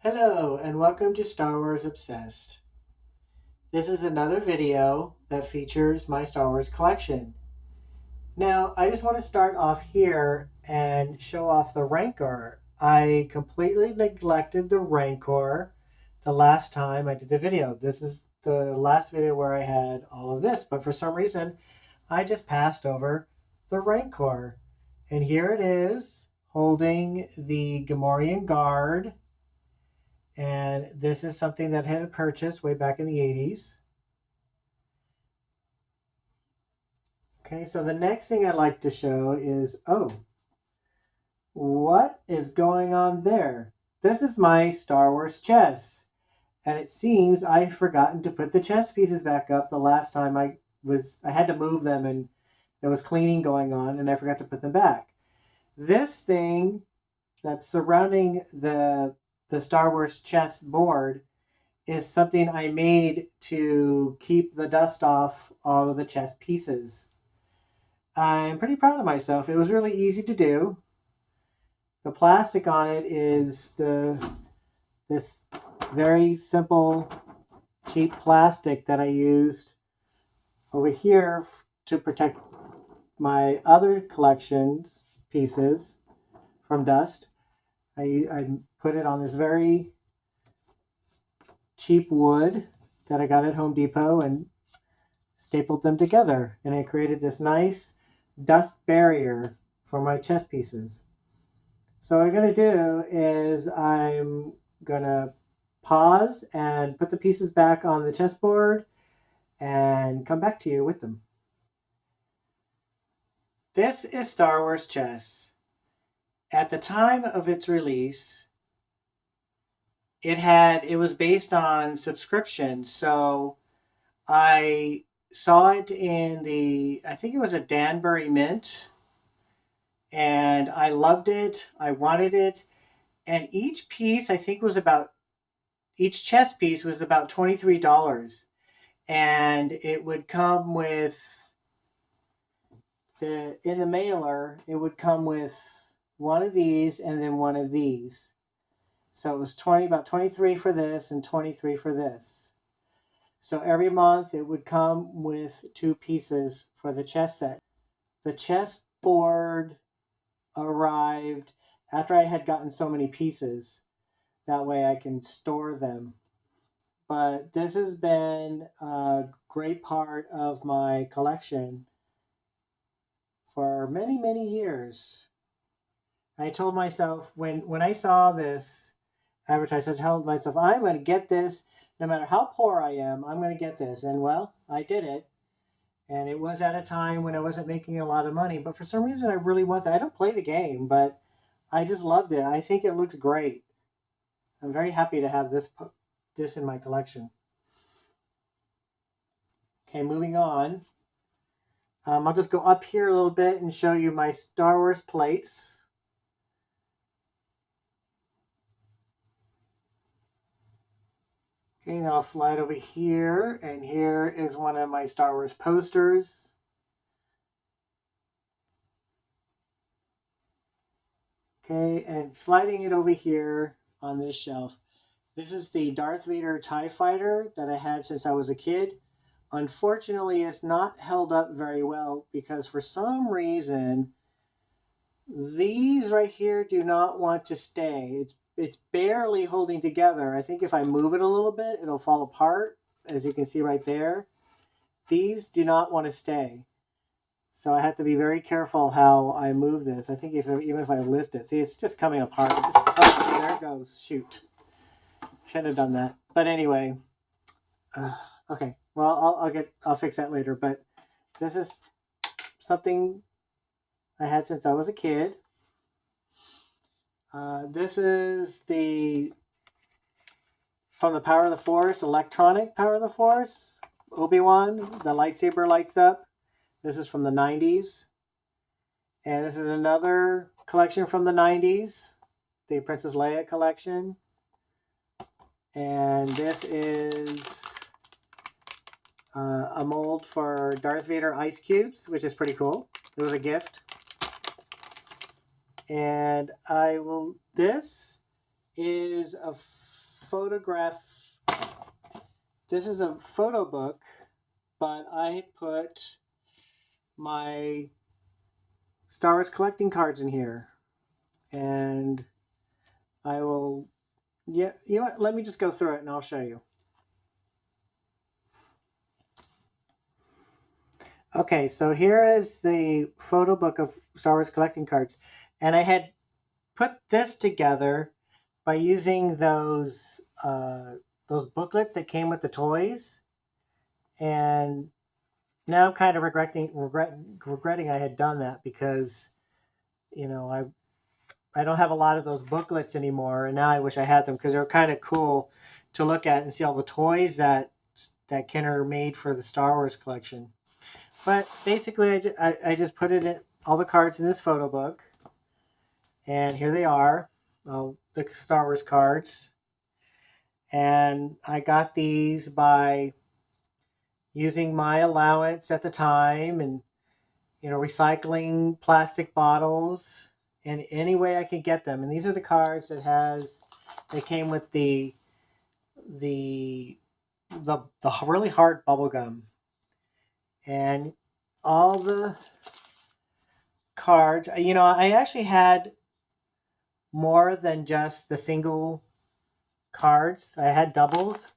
Hello and welcome to Star Wars Obsessed. This is another video that features my Star Wars collection. Now, I just want to start off here and show off the Rancor. I completely neglected the Rancor the last time I did the video. This is the last video where I had all of this, but for some reason, I just passed over the Rancor. And here it is, holding the Gamorrean Guard. And this is something that I had purchased way back in the 80s. Okay, so the next thing I'd like to show is, what is going on there? This is my Star Wars chess. And it seems I've forgotten to put the chess pieces back up the last time I had to move them and there was cleaning going on and I forgot to put them back. This thing that's surrounding the Star Wars chess board is something I made to keep the dust off all of the chess pieces. I'm pretty proud of myself. It was really easy to do. The plastic on it is this very simple, cheap plastic that I used over here to protect my other collections pieces from dust. I put it on this very cheap wood that I got at Home Depot and stapled them together, and I created this nice dust barrier for my chess pieces. So what I'm going to do is I'm going to pause and put the pieces back on the chessboard and come back to you with them. This is Star Wars Chess. At the time of its release, it was based on subscription, so I saw it in I think it was a Danbury Mint, and I loved it. I wanted it, and each piece I think each chess piece was about $23, and it would come with in the mailer. It would come with one of these and then one of these. So it was about 23 for this and 23 for this. So every month it would come with two pieces for the chess set. The chess board arrived after I had gotten so many pieces. That way I can store them. But this has been a great part of my collection for many, many years. I told myself when I saw this advertised, I told myself, I'm going to get this. No matter how poor I am, I'm going to get this. And well, I did it. And it was at a time when I wasn't making a lot of money. But for some reason, I really want that. I don't play the game, but I just loved it. I think it looks great. I'm very happy to have this in my collection. Okay, moving on. I'll just go up here a little bit and show you my Star Wars plates. Okay, then I'll slide over here, and here is one of my Star Wars posters. Okay, and sliding it over here on this shelf. This is the Darth Vader TIE Fighter that I had since I was a kid. Unfortunately, it's not held up very well because for some reason, these right here do not want to stay. It's barely holding together. I think if I move it a little bit, it'll fall apart, as you can see right there. These do not want to stay. So I have to be very careful how I move this. I think even if I lift it, see, it's just coming apart. Oh, there it goes. Shoot. Shouldn't have done that. But anyway, okay. Well, I'll fix that later. But this is something I had since I was a kid. This is from the Power of the Force, electronic Power of the Force. Obi-Wan, the lightsaber lights up. This is from the 90s. And this is another collection from the 90s, the Princess Leia collection. And this is a mold for Darth Vader ice cubes, which is pretty cool. It was a gift. And this is photograph. This is a photo book, but I put my Star Wars collecting cards in here. And I will, yeah, you know what? Let me just go through it and I'll show you. Okay, so here is the photo book of Star Wars collecting cards. And I had put this together by using those booklets that came with the toys. And now I'm kind of regretting I had done that because, you know, I don't have a lot of those booklets anymore, and now I wish I had them because they're kind of cool to look at and see all the toys that Kenner made for the Star Wars collection. But basically, I just put it in all the cards in this photo book, and here they are, the Star Wars cards. And I got these by using my allowance at the time, and recycling plastic bottles in any way I could get them. And these are the cards they came with the really hard bubble gum. And all the cards, I actually had more than just the single cards. I had doubles.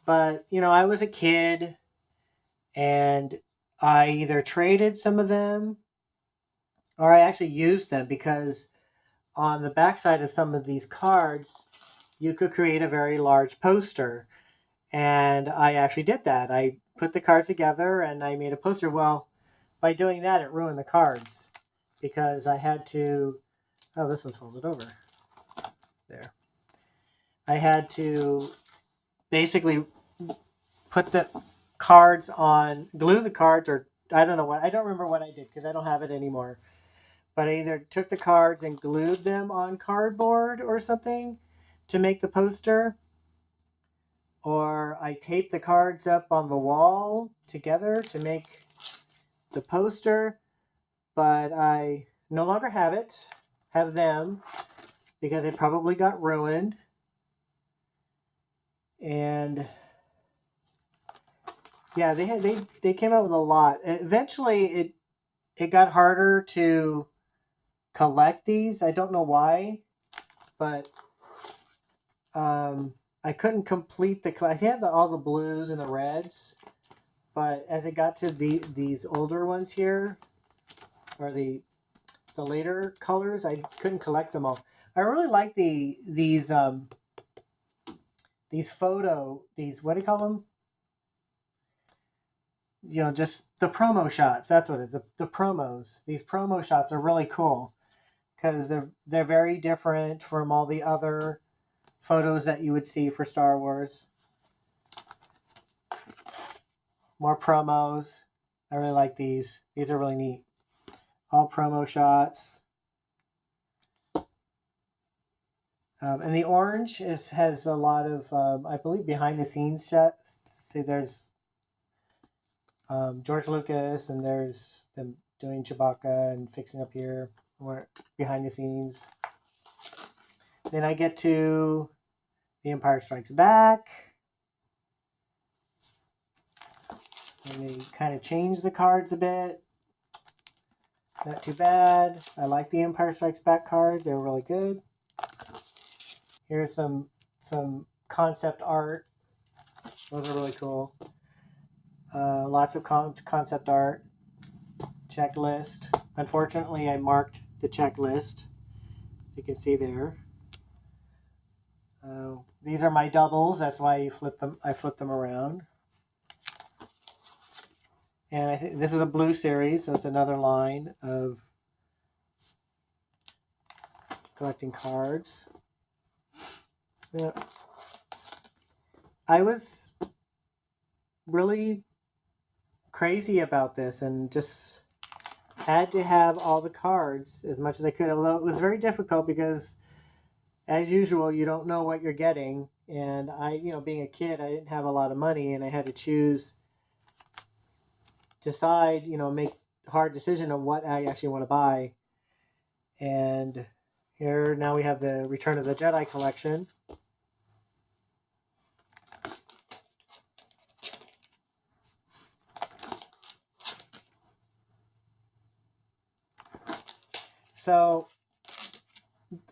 But, I was a kid and I either traded some of them or I actually used them because on the backside of some of these cards, you could create a very large poster. And I actually did that. I put the cards together and I made a poster. Well, by doing that, it ruined the cards because I had to... Oh, this one's folded over. There. I had to basically put the cards on, glue the cards, or I don't remember what I did because I don't have it anymore. But I either took the cards and glued them on cardboard or something to make the poster, or I taped the cards up on the wall together to make the poster, but I no longer have them because they probably got ruined. And yeah, they came out with a lot. Eventually it got harder to collect these. I don't know why, but I couldn't complete I had all the blues and the reds, but as it got to these older ones here, or the later colors, I couldn't collect them all. I really like these what do you call them? Just the promo shots. That's what it is. The promos. These promo shots are really cool because they're very different from all the other photos that you would see for Star Wars. More promos. I really like these. These are really neat. All promo shots. And the orange has a lot of, I believe, behind the scenes shots. See, there's George Lucas, and there's them doing Chewbacca and fixing up here, or behind the scenes. Then I get to The Empire Strikes Back. And they kind of change the cards a bit. Not too bad. I like the Empire Strikes Back cards. They're really good. Here's some concept art. Those are really cool. Lots of concept art. Checklist. Unfortunately, I marked the checklist, as you can see there. These are my doubles. That's why I flip them around. And I think this is a blue series, so it's another line of collecting cards. Yeah. I was really crazy about this and just had to have all the cards as much as I could, although it was very difficult because, as usual, you don't know what you're getting. And I, being a kid, I didn't have a lot of money, and I had to decide, make a hard decision on what I actually want to buy. And here now we have the Return of the Jedi collection. So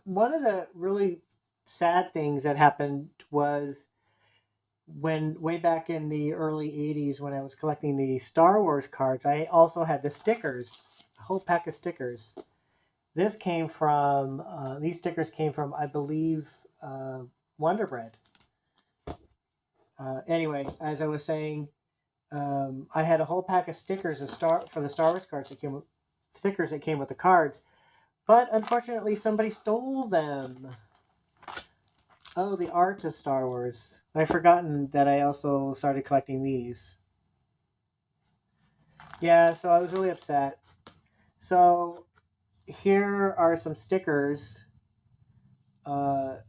one of the really sad things that happened was when way back in the early 80s when I was collecting the Star Wars cards, I also had the stickers, a whole pack of stickers. This came from, these stickers came from, I believe, Wonder Bread. Anyway, as I was saying, I had a whole pack of stickers for the Star Wars cards stickers that came with the cards, but unfortunately somebody stole them. Oh, the art of Star Wars. I've forgotten that I also started collecting these. Yeah, so I was really upset. So here are some stickers. Either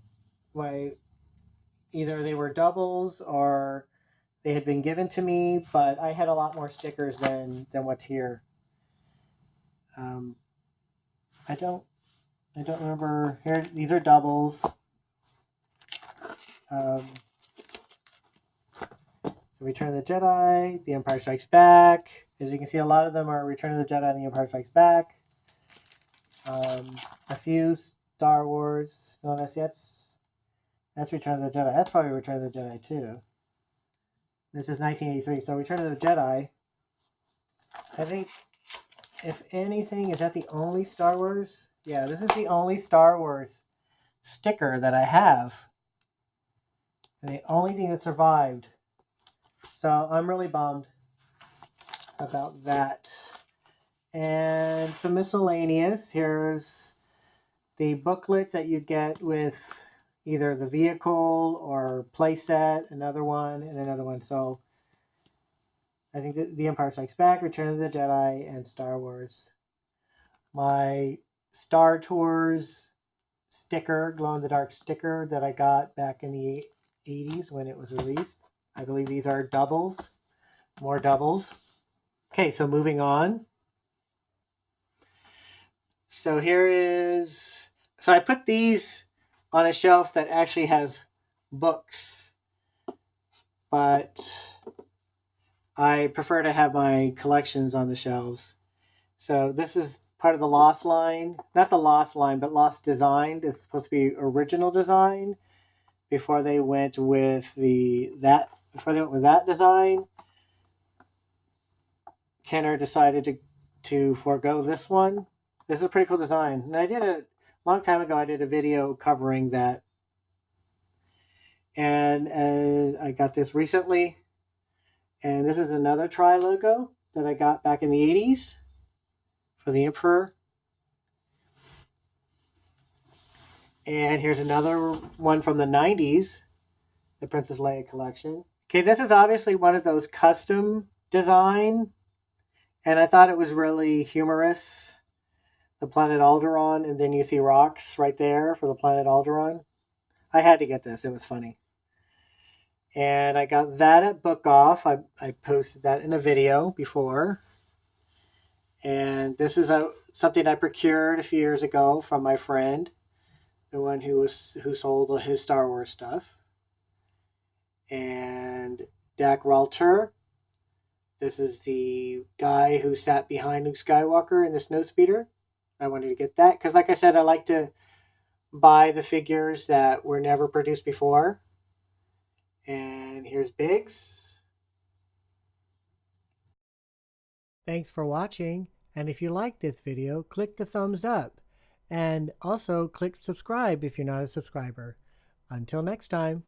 they were doubles or they had been given to me, but I had a lot more stickers than what's here. I don't remember. Here, these are doubles. So Return of the Jedi, The Empire Strikes Back. As you can see, a lot of them are Return of the Jedi and The Empire Strikes Back. A few Star Wars. No, that's Return of the Jedi. That's probably Return of the Jedi too. This is 1983. So Return of the Jedi. I think, if anything, is that the only Star Wars? Yeah, this is the only Star Wars sticker that I have. And the only thing that survived. So I'm really bummed about that. And some miscellaneous. Here's the booklets that you get with either the vehicle or playset, another one, and another one. So I think The Empire Strikes Back, Return of the Jedi, and Star Wars. My Star Tours sticker, glow-in-the-dark sticker that I got back in the 80s when it was released. I believe these are doubles. More doubles. Okay, so moving on. So here is... So I put these on a shelf that actually has books. But I prefer to have my collections on the shelves. So this is part of the Lost line. Not the Lost line, but Lost Design. It's supposed to be original design. Before they went with that design, Kenner decided to forego this one. This is a pretty cool design. And I did a long time ago, I did a video covering that. And I got this recently. And this is another Tri-logo that I got back in the 80s for the Emperor. And here's another one from the 90s, the Princess Leia collection. Okay, this is obviously one of those custom design, and I thought it was really humorous. The planet Alderaan, and then you see rocks right there for the planet Alderaan. I had to get this, it was funny. And I got that at Book Off. I posted that in a video before. And this is something I procured a few years ago from my friend, the one who sold his Star Wars stuff. And Dak Ralter. This is the guy who sat behind Luke Skywalker in the Snowspeeder. I wanted to get that because, like I said, I like to buy the figures that were never produced before. And here's Biggs. Thanks for watching. And if you like this video, click the thumbs up. And also click subscribe if you're not a subscriber. Until next time.